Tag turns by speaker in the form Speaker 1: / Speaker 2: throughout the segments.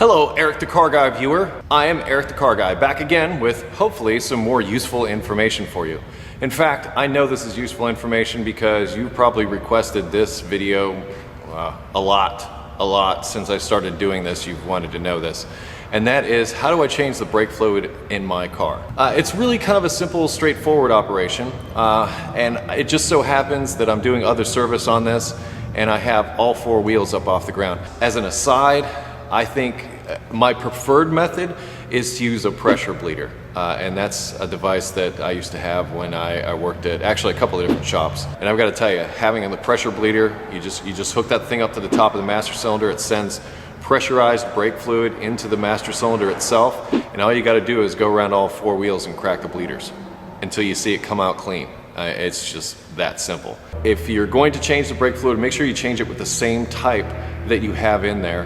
Speaker 1: Hello, Eric the Car Guy viewer. I am Eric the Car Guy, back again with hopefully some more useful information for you. In fact, I know this is useful information because you probably requested this video a lot since I started doing this. You've wanted to know this. And that is, how do I change the brake fluid in my car? It's really kind of a simple, straightforward operation. And it just so happens that I'm doing other service on this and I have all four wheels up off the ground. As an aside, I think my preferred method is to use a pressure bleeder. And that's a device that I used to have when I worked at actually a couple of different shops. And I've got to tell you, having the pressure bleeder, you just hook that thing up to the top of the master cylinder. It sends pressurized brake fluid into the master cylinder itself. And all you got to do is go around all four wheels and crack the bleeders until you see it come out clean. It's just that simple. If you're going to change the brake fluid, make sure you change it with the same type that you have in there.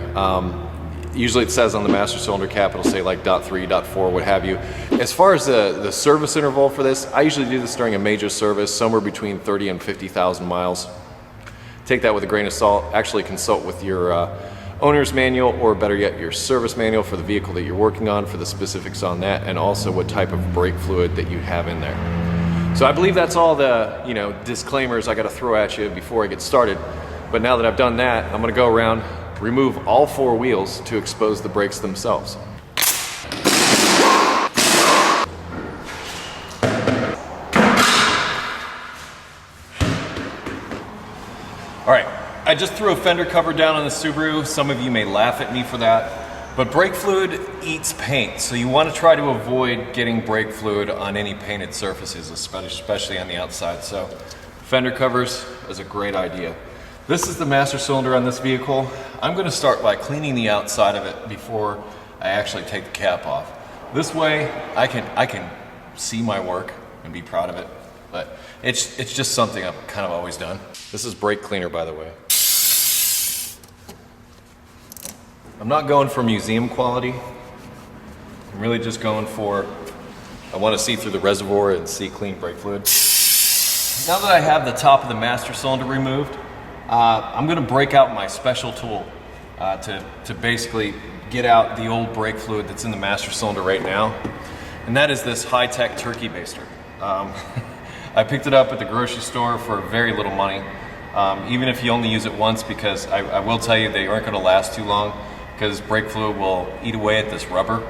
Speaker 1: Usually it says on the master cylinder cap, it'll say like .3, .4, what have you. As far as the service interval for this, I usually do this during a major service, somewhere between 30 and 50,000 miles. Take that with a grain of salt. Actually consult with your owner's manual, or better yet, your service manual for the vehicle that you're working on for the specifics on that, and also what type of brake fluid that you have in there. So I believe that's all the disclaimers I got to throw at you before I get started. But now that I've done that, I'm going to go around, remove all four wheels to expose the brakes themselves. All right, I just threw a fender cover down on the Subaru. Some of you may laugh at me for that, but brake fluid eats paint, so you want to try to avoid getting brake fluid on any painted surfaces, especially on the outside. So fender covers is a great idea. This is the master cylinder on this vehicle. I'm going to start by cleaning the outside of it before I actually take the cap off. This way I can see my work and be proud of it, but it's just something I've kind of always done. This is brake cleaner, by the way. I'm not going for museum quality. I'm really just going for, I want to see through the reservoir and see clean brake fluid. Now that I have the top of the master cylinder removed, I'm going to break out my special tool to basically get out the old brake fluid that's in the master cylinder right now, and that is this high-tech turkey baster. I picked it up at the grocery store for very little money, even if you only use it once, because I will tell you they aren't going to last too long because brake fluid will eat away at this rubber.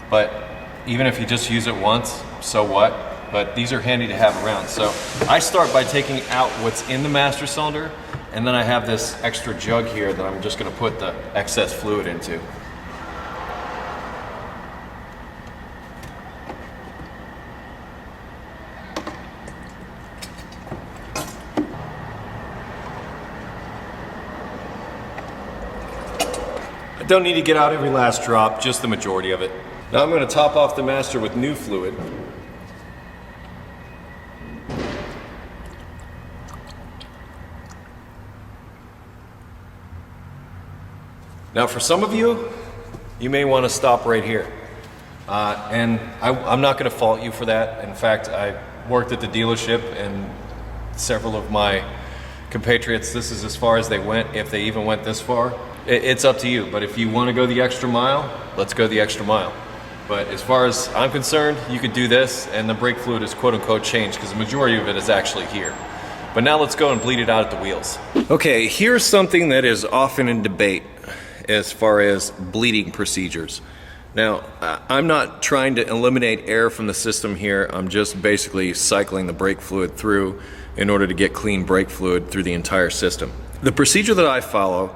Speaker 1: But even if you just use it once, so what? But these are handy to have around. So I start by taking out what's in the master cylinder, and then I have this extra jug here that I'm just going to put the excess fluid into. I don't need to get out every last drop, just the majority of it. Now I'm going to top off the master with new fluid. Now for some of you, you may want to stop right here. And I'm not going to fault you for that. In fact, I worked at the dealership and several of my compatriots, this is as far as they went, if they even went this far. It's up to you, but if you want to go the extra mile, let's go the extra mile. But as far as I'm concerned, you could do this and the brake fluid is quote unquote changed because the majority of it is actually here. But now let's go and bleed it out at the wheels. Okay, here's something that is often in debate as far as bleeding procedures. Now, I'm not trying to eliminate air from the system here. I'm just basically cycling the brake fluid through in order to get clean brake fluid through the entire system. The procedure that I follow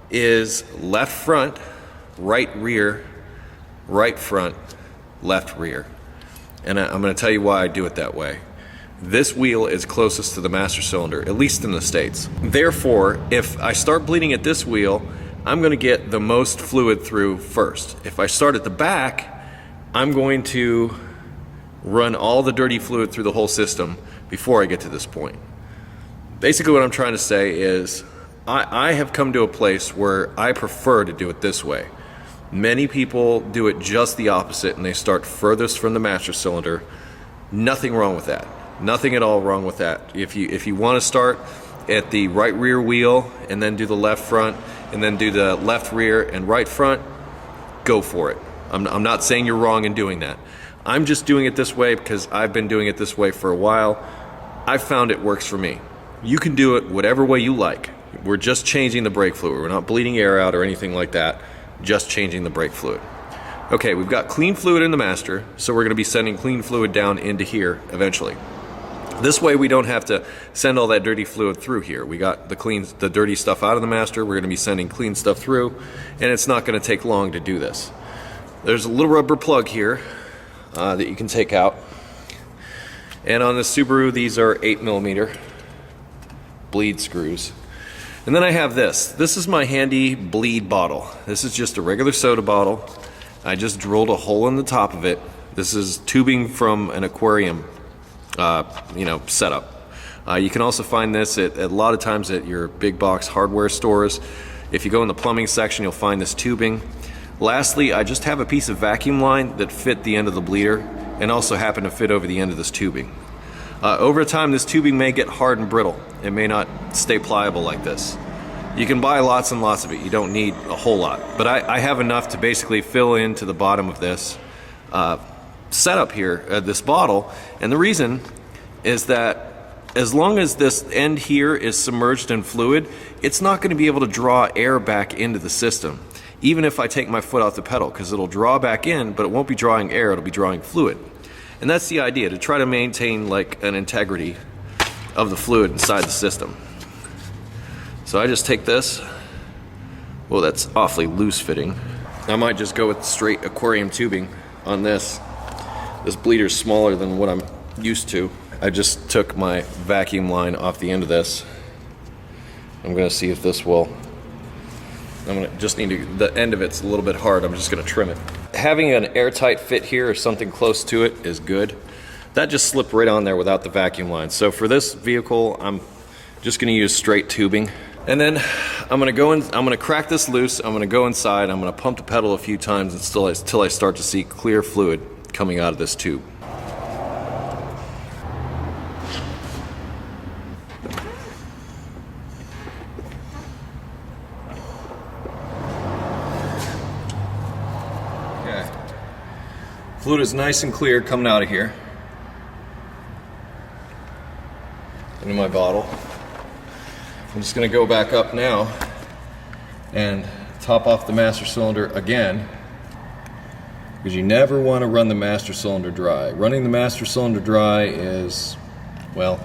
Speaker 1: is left front, right rear, right front, left rear. And I'm going to tell you why I do it that way. This wheel is closest to the master cylinder, at least in the States. Therefore, if I start bleeding at this wheel, I'm going to get the most fluid through first. If I start at the back, I'm going to run all the dirty fluid through the whole system before I get to this point. Basically what I'm trying to say is I have come to a place where I prefer to do it this way. Many people do it just the opposite and they start furthest from the master cylinder. Nothing wrong with that. Nothing at all wrong with that. If you want to start at the right rear wheel and then do the left front and then do the left rear and right front, go for it. I'm not saying you're wrong in doing that. I'm just doing it this way because I've been doing it this way for a while. I've found it works for me. You can do it whatever way you like. We're just changing the brake fluid. We're not bleeding air out or anything like that, just changing the brake fluid. Okay, we've got clean fluid in the master, so we're gonna be sending clean fluid down into here eventually. This way we don't have to send all that dirty fluid through here. We got the dirty stuff out of the master, we're gonna be sending clean stuff through, and it's not gonna take long to do this. There's a little rubber plug here that you can take out. And on this Subaru, these are 8mm bleed screws. And then I have this. This is my handy bleed bottle. This is just a regular soda bottle. I just drilled a hole in the top of it. This is tubing from an aquarium, setup. You can also find this at a lot of times at your big box hardware stores. If you go in the plumbing section, you'll find this tubing. Lastly, I just have a piece of vacuum line that fit the end of the bleeder and also happened to fit over the end of this tubing. Over time, this tubing may get hard and brittle. It may not stay pliable like this. You can buy lots and lots of it. You don't need a whole lot. But I have enough to basically fill into the bottom of this setup here, this bottle. And the reason is that as long as this end here is submerged in fluid, it's not going to be able to draw air back into the system, even if I take my foot off the pedal, because it'll draw back in, but it won't be drawing air, it'll be drawing fluid. And that's the idea, to try to maintain like an integrity of the fluid inside the system. So I just take this. Well, that's awfully loose fitting. I might just go with straight aquarium tubing on this. This bleeder's smaller than what I'm used to. I just took my vacuum line off the end of this. I'm gonna see if this will, the end of it's a little bit hard, I'm just gonna trim it. Having an airtight fit here or something close to it is good. That just slipped right on there without the vacuum line. So for this vehicle, I'm just gonna use straight tubing. And then I'm gonna crack this loose, I'm gonna go inside, I'm gonna pump the pedal a few times until I start to see clear fluid coming out of this tube. Okay. Fluid is nice and clear coming out of here into my bottle. I'm just going to go back up now and top off the master cylinder again, because you never want to run the master cylinder dry. Running the master cylinder dry is, well,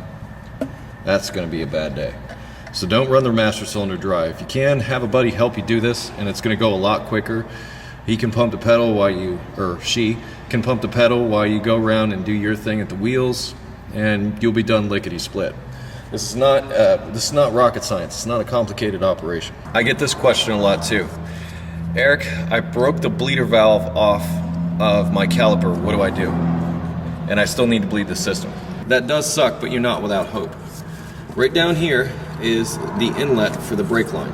Speaker 1: that's going to be a bad day. So don't run the master cylinder dry. If you can, have a buddy help you do this, and it's going to go a lot quicker. He can pump the pedal while you, or she can pump the pedal while you go around and do your thing at the wheels, and you'll be done lickety split. This is not rocket science. It's not a complicated operation. I get this question a lot too. Eric, I broke the bleeder valve off of my caliper. What do I do? And I still need to bleed the system. That does suck, but you're not without hope. Right down here is the inlet for the brake line.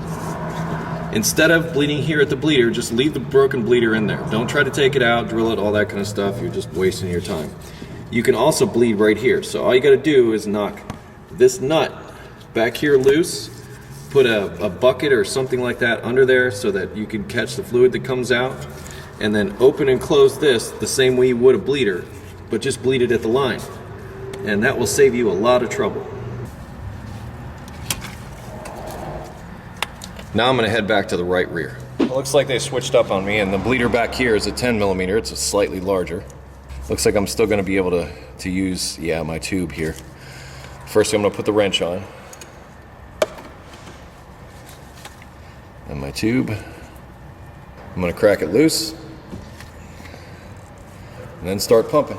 Speaker 1: Instead of bleeding here at the bleeder, just leave the broken bleeder in there. Don't try to take it out, drill it, all that kind of stuff. You're just wasting your time. You can also bleed right here. So all you gotta do is knock this nut back here loose, put a bucket or something like that under there so that you can catch the fluid that comes out, and then open and close this the same way you would a bleeder, but just bleed it at the line. And that will save you a lot of trouble. Now I'm going to head back to the right rear. It looks like they switched up on me, and the bleeder back here is a 10mm. It's a slightly larger. Looks like I'm still going to be able to use, my tube here. First, I'm going to put the wrench on. And my tube. I'm going to crack it loose. And then start pumping.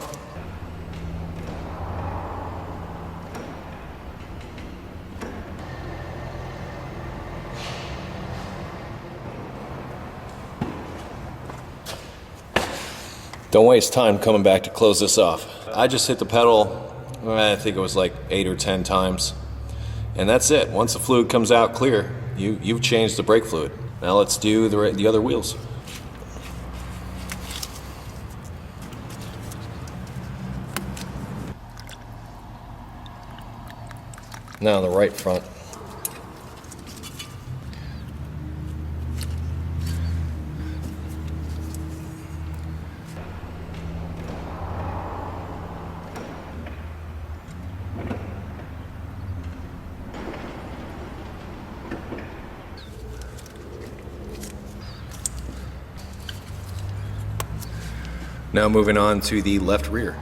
Speaker 1: Don't waste time coming back to close this off. I just hit the pedal, I think it was like 8 or 10 times. And that's it. Once the fluid comes out clear, you've changed the brake fluid. Now let's do the other wheels. Now the right front. Now moving on to the left rear.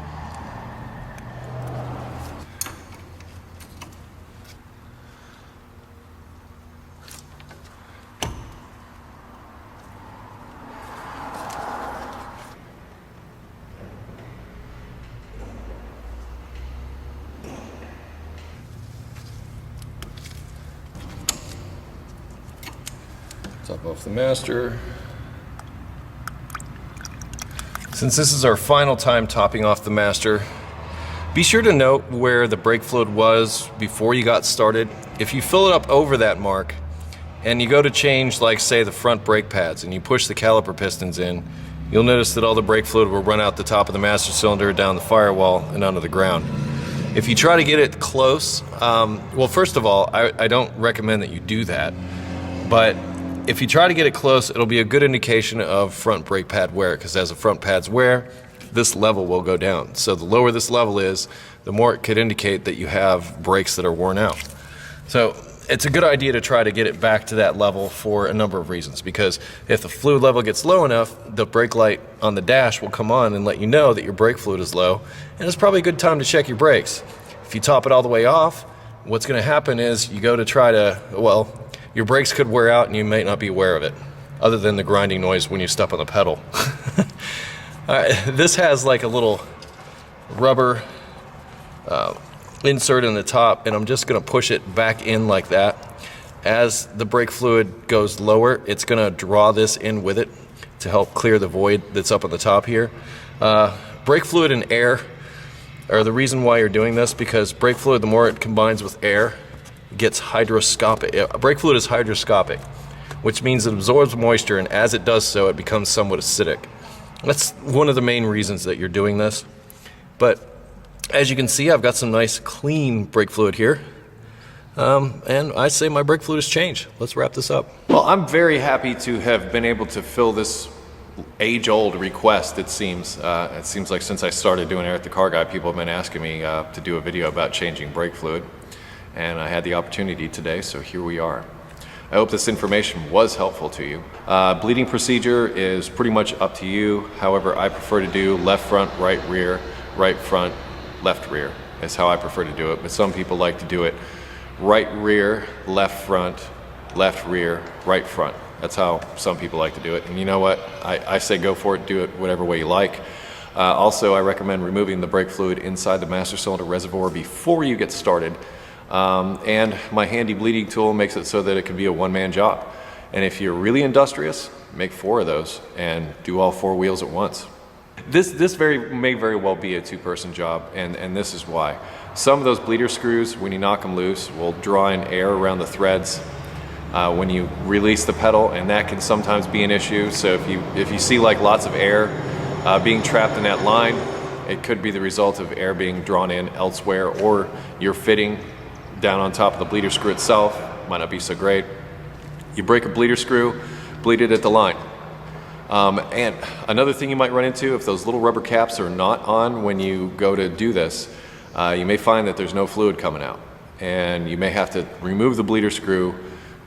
Speaker 1: Top off the master. Since this is our final time topping off the master, be sure to note where the brake fluid was before you got started. If you fill it up over that mark and you go to change, like say the front brake pads, and you push the caliper pistons in, you'll notice that all the brake fluid will run out the top of the master cylinder, down the firewall, and onto the ground. If you try to get it close, well, first of all, I don't recommend that you do that, but if you try to get it close, it'll be a good indication of front brake pad wear, because as the front pads wear, this level will go down. So the lower this level is, the more it could indicate that you have brakes that are worn out. So it's a good idea to try to get it back to that level for a number of reasons, because if the fluid level gets low enough, the brake light on the dash will come on and let you know that your brake fluid is low, and it's probably a good time to check your brakes. If you top it all the way off, what's going to happen is you go to try to, well, your brakes could wear out and you might not be aware of it, other than the grinding noise when you step on the pedal. This has like a little rubber insert in the top, and I'm just going to push it back in like that. As the brake fluid goes lower, it's going to draw this in with it to help clear the void that's up on the top here. Brake fluid and air are the reason why you're doing this, because brake fluid, the more it combines with air, gets hydroscopic. Brake fluid is hydroscopic, which means it absorbs moisture, and as it does so, it becomes somewhat acidic. That's one of the main reasons that you're doing this. But as you can see, I've got some nice clean brake fluid here. And I say my brake fluid has changed. Let's wrap this up. Well, I'm very happy to have been able to fill this age-old request, it seems. It seems like since I started doing Eric the Car Guy, people have been asking me to do a video about changing brake fluid. And I had the opportunity today, so here we are. I hope this information was helpful to you. Bleeding procedure is pretty much up to you. However, I prefer to do left front, right rear, right front, left rear. Is how I prefer to do it. But some people like to do it right rear, left front, left rear, right front. That's how some people like to do it. And you know what? I say go for it, do it whatever way you like. Also, I recommend removing the brake fluid inside the master cylinder reservoir before you get started. And my handy bleeding tool makes it so that it can be a one-man job. And if you're really industrious, make 4 of those and do all 4 wheels at once. This may very well be a 2-person job, and this is why. Some of those bleeder screws, when you knock them loose, will draw in air around the threads when you release the pedal, and that can sometimes be an issue. So if you see like lots of air being trapped in that line, it could be the result of air being drawn in elsewhere, or you're fitting down on top of the bleeder screw itself. Might not be so great. You break a bleeder screw, bleed it at the line. And another thing you might run into, if those little rubber caps are not on when you go to do this, you may find that there's no fluid coming out, and you may have to remove the bleeder screw,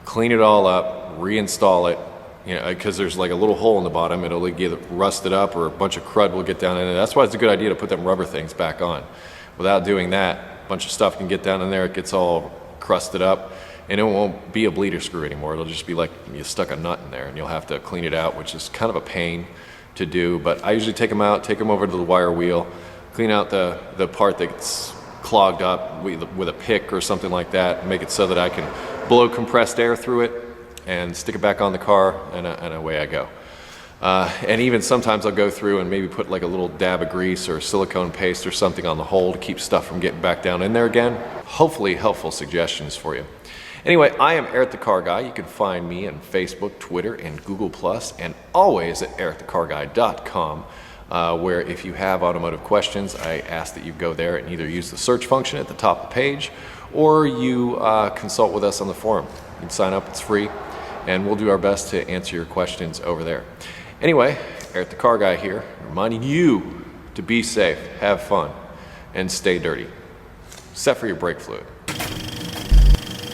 Speaker 1: clean it all up, reinstall it, because there's like a little hole in the bottom. It'll get rusted up, or a bunch of crud will get down in it. That's why it's a good idea to put them rubber things back on. Without doing that, a bunch of stuff can get down in there, it gets all crusted up, and it won't be a bleeder screw anymore. It'll just be like you stuck a nut in there, and you'll have to clean it out, which is kind of a pain to do. But I usually take them out, take them over to the wire wheel, clean out the part that's clogged up with a pick or something like that, and make it so that I can blow compressed air through it and stick it back on the car, and away I go. And even sometimes I'll go through and maybe put like a little dab of grease or silicone paste or something on the hole to keep stuff from getting back down in there again. Hopefully helpful suggestions for you. Anyway, I am Eric the Car Guy. You can find me on Facebook, Twitter, and Google+, and always at ericthecarguy.com, where if you have automotive questions, I ask that you go there and either use the search function at the top of the page, or you consult with us on the forum. You can sign up, it's free, and we'll do our best to answer your questions over there. Anyway, Eric the Car Guy here, reminding you to be safe, have fun, and stay dirty, except for your brake fluid.